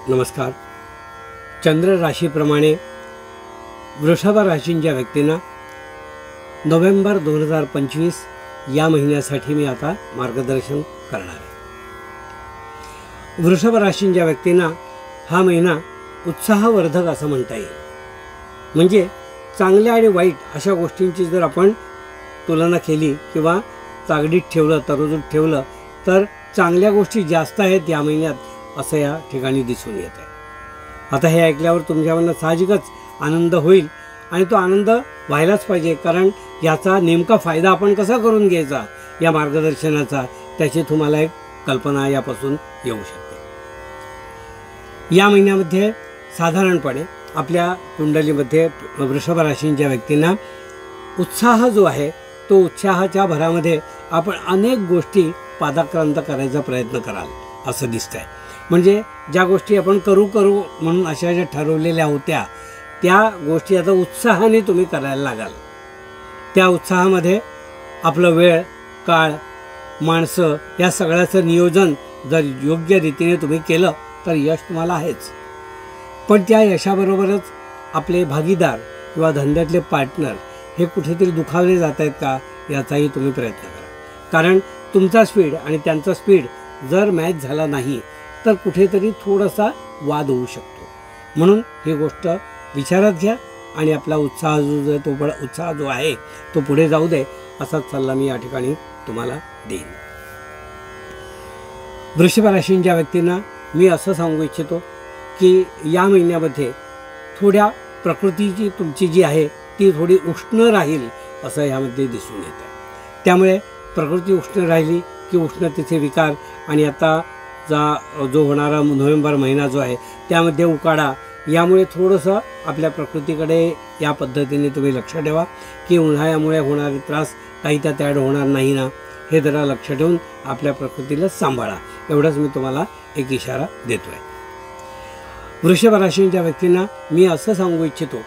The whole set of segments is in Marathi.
नमस्कार. चंद्र राशीप्रमाणे वृषभ राशींच्या व्यक्तींना नोव्हेंबर 2025 या महिन्यासाठी मी आता मार्गदर्शन करणार आहे. वृषभ राशींच्या व्यक्तींना हा महिना उत्साहवर्धक असं म्हणता येईल. म्हणजे चांगल्या आणि वाईट अशा गोष्टींची जर आपण तुलना केली किंवा तागडीत ठेवलं, तरोजूत ठेवलं, तर चांगल्या गोष्टी जास्त आहेत या महिन्यात असं या ठिकाणी दिसून येत आहे. आता हे ऐकल्यावर तुमच्याकडनं साहजिकच आनंद होईल आणि तो आनंद व्हायलाच पाहिजे, कारण याचा नेमका फायदा आपण कसा करून घ्यायचा या मार्गदर्शनाचा, त्याची तुम्हाला एक कल्पना यापासून येऊ शकते. या महिन्यामध्ये साधारणपणे आपल्या कुंडलीमध्ये वृषभ राशींच्या व्यक्तींना उत्साह जो आहे तो उत्साहाच्या भरामध्ये आपण अनेक गोष्टी पादाक्रांत करायचा प्रयत्न कराल असं दिसतंय. म्हणजे ज्या गोष्टी आपण करू म्हणून अशा ज्या ठरवलेल्या होत्या त्या गोष्टी आता उत्साहाने तुम्ही करायला लागाल. त्या उत्साहामध्ये आपलं वेळ, काळ, माणसं या सगळ्याचं नियोजन जर योग्य रीतीने तुम्ही केलं तर यश तुम्हाला आहेच. पण त्या यशाबरोबरच आपले भागीदार किंवा धंद्यातले पार्टनर हे कुठेतरी दुखावले जात आहेत का याचाही तुम्ही प्रयत्न करा. कारण तुमचा स्पीड आणि त्यांचा स्पीड जर मॅच झाला नाही तर कुठेतरी थोडासा वाद होऊ शकतो. म्हणून ही गोष्ट विचारात घ्या आणि आपला उत्साह जो आहे तो पुढे जाऊ दे असाच सल्ला मी या ठिकाणी तुम्हाला देईन. वृषभ राशींच्या व्यक्तींना मी असं सांगू इच्छितो की या महिन्यामध्ये थोड्या प्रकृतीची तुमची जी आहे ती थोडी उष्ण राहील असं यामध्ये दिसून येत आहे. त्यामुळे प्रकृती उष्ण राहिली की उष्णतेचे विकार आणि आता जो होणारा नोव्हेंबर महिना जो आहे त्यामध्ये उकाडा, यामुळे थोडंसं आपल्या प्रकृतीकडे या पद्धतीने तुम्ही लक्ष ठेवा की उन्हाळ्यामुळे होणारे त्रास काही त्यात ॲड होणार नाही ना, हे जरा लक्ष ठेवून आपल्या प्रकृतीला सांभाळा. एवढंच मी तुम्हाला एक इशारा देतो आहे. वृषभ राशींच्या व्यक्तींना मी असं सांगू इच्छितो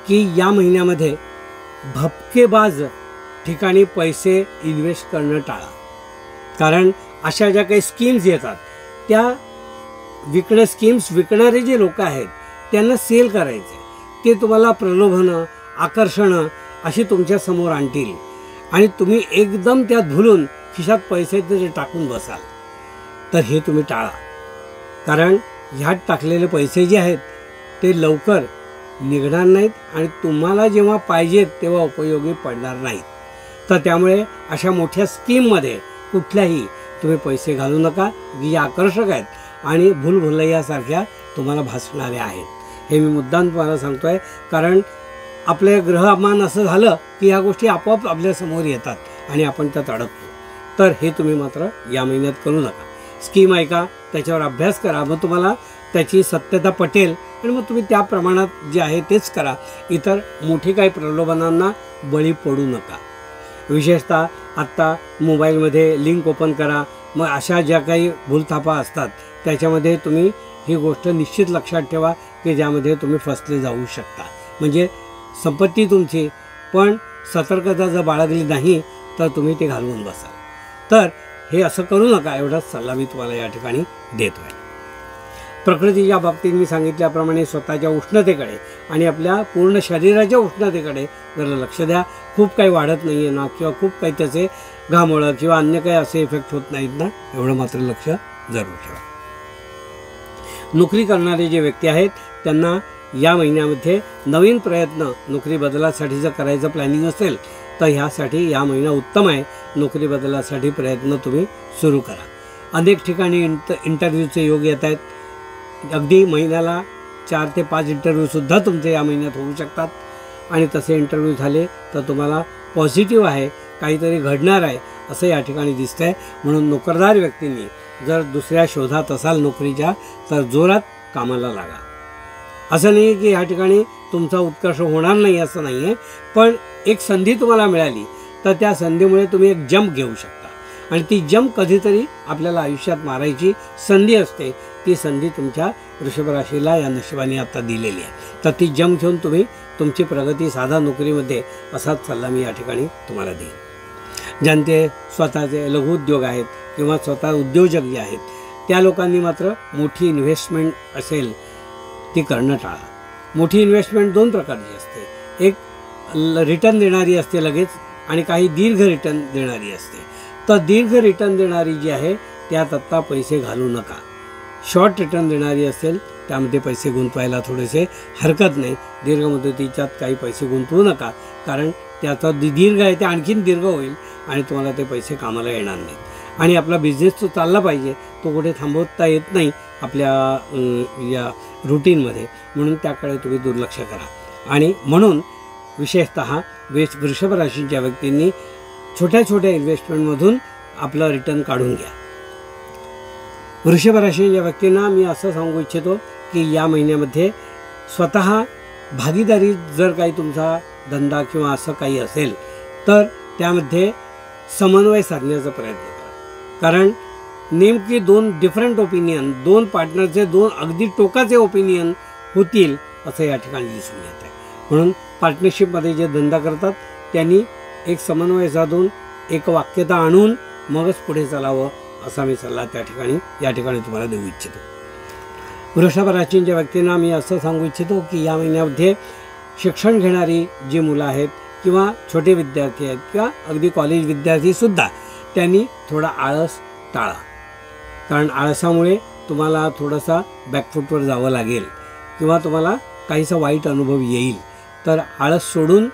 की या महिन्यामध्ये भपकेबाज ठिकाणी पैसे इन्व्हेस्ट करणं टाळा. कारण अशा ज्या काही स्कीम्स येतात त्या स्कीम्स विकणारे जे लोक आहेत त्यांना सेल करायचे, ते तुम्हाला प्रलोभनं, आकर्षणं अशी तुमच्या समोर आणतील आणि तुम्ही एकदम त्यात भुलून खिशात पैसे जर टाकून बसाल तर हे तुम्ही टाळा. कारण ह्यात टाकलेले पैसे जे आहेत ते लवकर निघणार नाहीत आणि तुम्हाला जेव्हा पाहिजेत तेव्हा उपयोगी पडणार नाहीत. तर त्यामुळे अशा मोठ्या स्कीममध्ये कुठल्याही तुम्ही पैसे घालू नका जी आकर्षक आहेत आणि भूलभुलैयासारख्या तुम्हाला भासणाऱ्या आहेत. हे मी मुद्दाम तुम्हाला सांगतो आहे, कारण आपले ग्रहमान असं झालं की ह्या गोष्टी आपोआप आपल्यासमोर येतात आणि आपण त्यात अडकतो. तर हे तुम्ही मात्र या महिन्यात करू नका. स्कीम ऐका, त्याच्यावर अभ्यास करा, मग तुम्हाला त्याची सत्यता पटेल आणि मग तुम्ही त्या प्रमाणात जे आहे तेच करा. इतर मोठी काही प्रलोभनांना बळी पडू नका. विशेषतः आत्ता मोबाईलमध्ये लिंक ओपन करा, मग अशा ज्या काही भूलथापा असतात त्याच्यामध्ये तुम्ही ही गोष्ट निश्चित लक्षात ठेवा की ज्यामध्ये तुम्ही फसले जाऊ शकता. म्हणजे संपत्ती तुमची, पण सतर्कता जर बाळगली नाही तर तुम्ही ते घालवून बसाल. तर हे असं करू नका, एवढाच सल्ला मी तुम्हाला या ठिकाणी देतो आहे. प्रकृतीच्या बाबतीत मी सांगितल्याप्रमाणे स्वतःच्या उष्णतेकडे आणि आपल्या पूर्ण शरीराच्या उष्णतेकडे जरा लक्ष द्या. खूप काही वाढत नाही आहे ना किंवा खूप काही त्याचे घामोळं किंवा अन्य काही असे इफेक्ट होत नाहीत ना, एवढं मात्र लक्ष जरूर ठेवा. नोकरी करणारे जे व्यक्ती आहेत त्यांना या महिन्यामध्ये नवीन प्रयत्न नोकरी बदलासाठी जर करायचं प्लॅनिंग असेल तर ह्यासाठी या महिना उत्तम आहे. नोकरी बदलासाठी प्रयत्न तुम्ही सुरू करा. अनेक ठिकाणी इंटरव्ह्यूचे योग येत आहेत. अगदी महिन्याला 4 ते 5 इंटरव्ह्यूसुद्धा तुमचे या महिन्यात होऊ शकतात आणि तसे इंटरव्ह्यू झाले तर तुम्हाला पॉझिटिव्ह आहे, काहीतरी घडणार आहे असं या ठिकाणी दिसतं आहे. म्हणून नोकरदार व्यक्तींनी जर दुसऱ्या शोधात असाल नोकरीच्या तर जोरात कामाला लागा. असं नाही की ह्या ठिकाणी तुमचा उत्कर्ष होणार नाही असं नाही आहे, पण एक संधी तुम्हाला मिळाली तर त्या संधीमुळे तुम्ही एक जंप घेऊ शकता आणि ती जंप कधीतरी आपल्याला आयुष्यात मारायची संधी असते. ती संधी तुमच्या वृषभ राशीला या नशिबाने आता दिलेली आहे. तर ती जंप घेऊन तुम्ही तुमची प्रगती साधा नोकरीमध्ये असाच सल्ला मी या ठिकाणी तुम्हाला देईन. ज्यांचे स्वतःचे लघुउद्योग आहेत किंवा स्वतः उद्योजक जे आहेत त्या लोकांनी मात्र मोठी इन्व्हेस्टमेंट असेल ती करणं टाळा. मोठी इन्व्हेस्टमेंट दोन प्रकारची असते, एक रिटर्न देणारी असते लगेच आणि काही दीर्घ रिटर्न देणारी असते. तर दीर्घ रिटर्न देणारी जी आहे त्यात आत्ता पैसे घालू नका. शॉर्ट रिटर्न देणारी असेल त्यामध्ये पैसे गुंतवायला थोडेसे हरकत नाही. दीर्घ मुदतीच्यात काही पैसे गुंतवू नका, कारण त्याचा दीर्घ आहे ते आणखीन दीर्घ होईल आणि तुम्हाला ते पैसे कामाला येणार नाहीत. आणि आपला बिझनेस तो चालला पाहिजे, तो कुठे थांबवता येत नाही आपल्या या रुटीनमध्ये, म्हणून त्याकडे तुम्ही दुर्लक्ष करा. आणि म्हणून विशेषतः वृषभ राशीच्या व्यक्तींनी छोट्या छोट्या इन्व्हेस्टमेंटमधून आपलं रिटर्न काढून घ्या. वृषभ राशीच्या व्यक्तींना मी असं सांगू इच्छितो की या महिन्यामध्ये स्वतः भागीदारी जर काही तुमचा धंदा किंवा असं काही असेल तर त्यामध्ये समन्वय साधण्याचा प्रयत्न करा. कारण नेमकी दोन डिफरंट ओपिनियन, दोन पार्टनरचे दोन अगदी टोकाचे ओपिनियन होतील असं या ठिकाणी दिसून येत आहे. म्हणून पार्टनरशिपमध्ये जे धंदा करतात त्यांनी एक समन्वय साधून एक वाक्यता आणून मगच पुढे चालावं असा मी सल्ला या ठिकाणी तुम्हाला देऊ इच्छितो. वृषभ राशीच्या व्यक्तींना मी असं सांगू इच्छितो की या महिन्यामध्ये शिक्षण घेणारी जी मुलं आहेत किंवा छोटे विद्यार्थी आहेत किंवा अगदी कॉलेज विद्यार्थीसुद्धा त्यांनी थोडा आळस टाळा. कारण आळसामुळे तुम्हाला थोडासा बॅकफूटवर जावं लागेल किंवा तुम्हाला काहीसा वाईट अनुभव येईल. तर आळस सोडून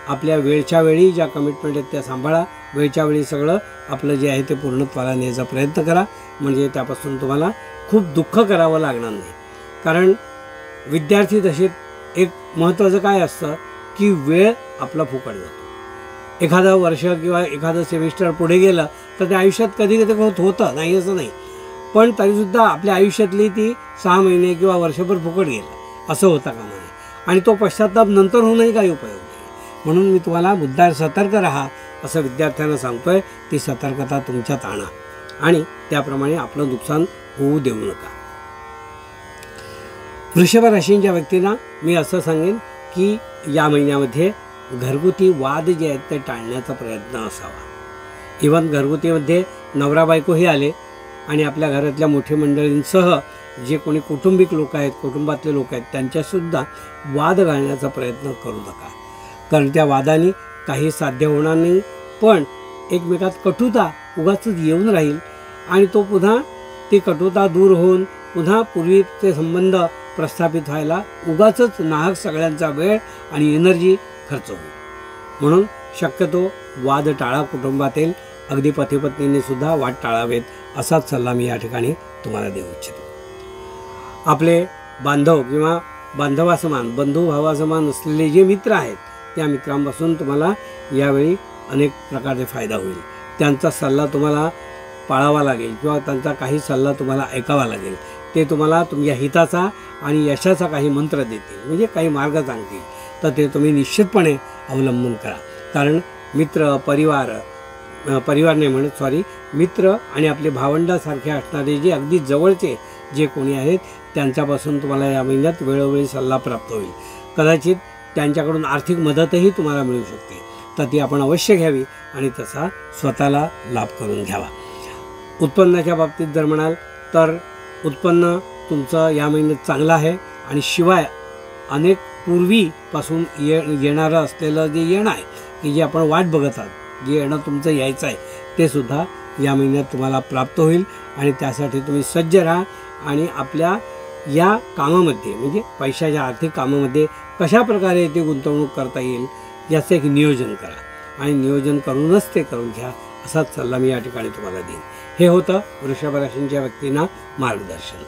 आपल्या वेळच्या वेळी ज्या कमिटमेंट आहेत त्या सांभाळा. वेळच्या वेळी सगळं आपलं जे आहे ते पूर्णत्वाला नेण्याचा प्रयत्न करा, म्हणजे त्यापासून तुम्हाला खूप दुःख करावं लागणार नाही. कारण विद्यार्थी दशेत एक महत्त्वाचं काय असतं की वेळ आपला फुकट जातो. एखादं वर्ष किंवा एखादं सेमिस्टर पुढे गेलं तर त्या आयुष्यात कधी कधी होतं नाही असं नाही, पण तरीसुद्धा आपल्या आयुष्यातली ती 6 महिने किंवा वर्षभर फुकट गेलं असं होता कामा नये. आणि तो पश्चाताप नंतर होऊनही काही उपयोग नाही. म्हणून मी तुम्हाला मुद्दाम सतर्क राहा असं विद्यार्थ्यांना सांगतोय. ती सतर्कता तुमच्यात आणा आणि त्याप्रमाणे आपलं नुकसान होऊ देऊ नका. वृषभ राशीच्या व्यक्तींना मी असं सांगेन की या महिन्यामध्ये घरगुती वाद जे आहेत ते टाळण्याचा प्रयत्न असावा. इव्हन घरगुतीमध्ये नवरा बायकोही आले आणि आपल्या घरातल्या मोठ्या मंडळींसह जे कोणी कौटुंबिक लोक आहेत, कुटुंबातले लोक आहेत, त्यांच्यासुद्धा वाद घालण्याचा प्रयत्न करू नका. कारण त्या वादाने काही साध्य होणार नाही, पण एकमेकात कटुता उगाच येऊन राहील आणि तो पुन्हा ती कटुता दूर होऊन पुन्हा पूर्वीचे संबंध प्रस्थापित व्हायला उगाचच नाहक सगळ्यांचा वेळ आणि एनर्जी खर्च होईल. म्हणून शक्यतो वाद टाळा. कुटुंबातील अगदी पतीपत्नीने सुद्धा वाद टाळावेत असाच सल्ला मी या ठिकाणी तुम्हाला देऊ इच्छितो. आपले बांधव किंवा बांधवासमान, बंधू भावासमान असलेले जे मित्र आहेत त्या मित्रांपासून तुम्हाला यावेळी अनेक प्रकारचे फायदा होईल. त्यांचा सल्ला तुम्हाला पाळावा लागेल किंवा त्यांचा काही सल्ला तुम्हाला ऐकावा लागेल. ते तुम्हाला तुमच्या हिताचा आणि यशाचा काही मंत्र देतील, म्हणजे काही मार्ग सांगतील. तर ते तुम्ही निश्चितपणे अवलंबन करा. कारण परिवार नाही म्हणत सॉरी मित्र आणि आपले भावंडासारखे असणारे जे अगदी जवळचे जे कोणी आहेत त्यांच्यापासून तुम्हाला या महिन्यात वेळोवेळी सल्ला प्राप्त होईल. कदाचित त्यांच्याकडून आर्थिक मदतही तुम्हाला मिळू शकते. तर ती आपण अवश्य घ्यावी आणि तसा स्वतःला लाभ करून घ्यावा. उत्पन्नाच्या बाबतीत जर म्हणाल तर उत्पन्न तुमचं या महिन्यात चांगलं आहे आणि शिवाय अनेक पूर्वीपासून येणारं असलेलं जे येणं आहे की जे आपण वाट बघत आहात, जे येणं तुमचं यायचं आहे ते सुद्धा या महिन्यात तुम्हाला प्राप्त होईल. आणि त्यासाठी तुम्ही सज्ज राहा आणि आपल्या या कामामध्ये म्हणजे पैशाच्या आर्थिक कामामध्ये कशा प्रकारे ते गुंतवणूक करता येईल याचं एक नियोजन करा आणि नियोजन करूनच ते करून घ्या असाच सल्ला मी या ठिकाणी तुम्हाला देईन. हे होतं वृषभ राशीच्या व्यक्तींना मार्गदर्शन.